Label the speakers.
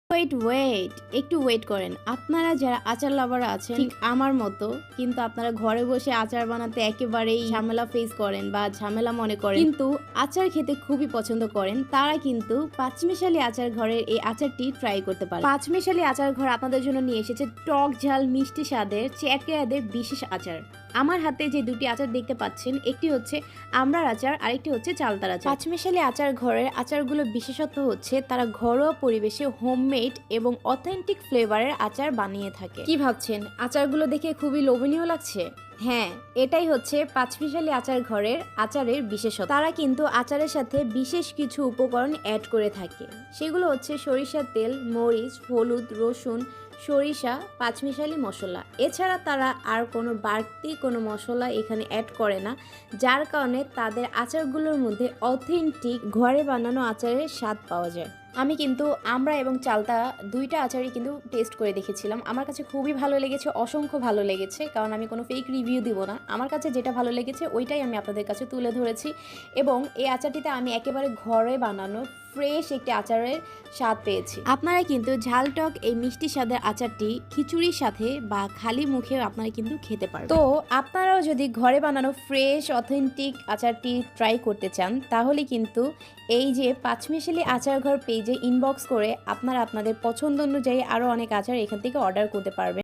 Speaker 1: Wait একটু wait করেন। আপনারা যারা আচার লাভার আছেন ঠিক আমার মতো, কিন্তু আপনারা ঘরে বসে আচার বানাতে একেবারেই ঝামেলা ফেস করেন বা ঝামেলা মনে করেন, কিন্তু আচার খেতে খুবই পছন্দ করেন, তারা কিন্তু পাঁচমিশালি আচার ঘরের এই আচারটি ট্রাই করতে পারেন। পাঁচমিশালি আচার ঘর আপনাদের জন্য নিয়ে এসেছে টক ঝাল মিষ্টি স্বাদের চেটকেয়াদের বিশেষ আচার। আমার হাতে যে দুটি আচার দেখতে পাচ্ছেন, একটি হচ্ছে আমড়ার আচার, আরেকটি হচ্ছে চালতার আচার। পাঁচমিশালি আচার ঘরের আচারগুলো বিশেষত্ব হচ্ছে তারা ঘরোয়া পরিবেশে হোমমেড এবং অথেন্টিক ফ্লেভারের আচার বানিয়ে থাকে। কি ভাবছেন, আচারগুলো দেখে খুবই লোভনীয় লাগছে? হ্যাঁ, এটাই হচ্ছে পাঁচমিশালি আচার ঘরের আচারের বিশেষত্ব। তারা কিন্তু আচারের সাথে বিশেষ কিছু উপকরণ অ্যাড করে থাকে। সেগুলো হচ্ছে সরিষার তেল, মরিচ, হলুদ, রসুন, সরিষা, পাঁচমিশালি মশলা। এছাড়া তারা আর কোনো বাড়তি কোনো মশলা এখানে অ্যাড করে না, যার কারণে তাদের আচারগুলোর মধ্যে অথেন্টিক ঘরে বানানো আচারের স্বাদ পাওয়া যায়। আমি কিন্তু আমড়া এবং চালতা দুইটা আচারই কিন্তু টেস্ট করে দেখেছিলাম। আমার কাছে খুবই ভালো লেগেছে, অসংখ্য ভালো লেগেছে, কারণ আমি কোনো ফেক রিভিউ দিব না। আমার কাছে যেটা ভালো লেগেছে ওইটাই আমি আপনাদের কাছে তুলে ধরেছি। এবং এই আচারটিতে আমি একেবারে ঘরে বানানো ফ্রেশ একটি আচারের স্বাদ পেয়েছি। আপনারা কিন্তু ঝাল টক এই মিষ্টি স্বাদের আচারটি খিচুড়ির সাথে বা খালি মুখেও আপনারা কিন্তু খেতে পারবেন। তো আপনারাও যদি ঘরে বানানো ফ্রেশ অথেন্টিক আচারটি ট্রাই করতে চান, তাহলে কিন্তু এই যে পাঁচমিশালি আচার ঘর পেজে ইনবক্স করে আপনারা আপনাদের পছন্দ অনুযায়ী আরও অনেক আচার এখান থেকে অর্ডার করতে পারবেন।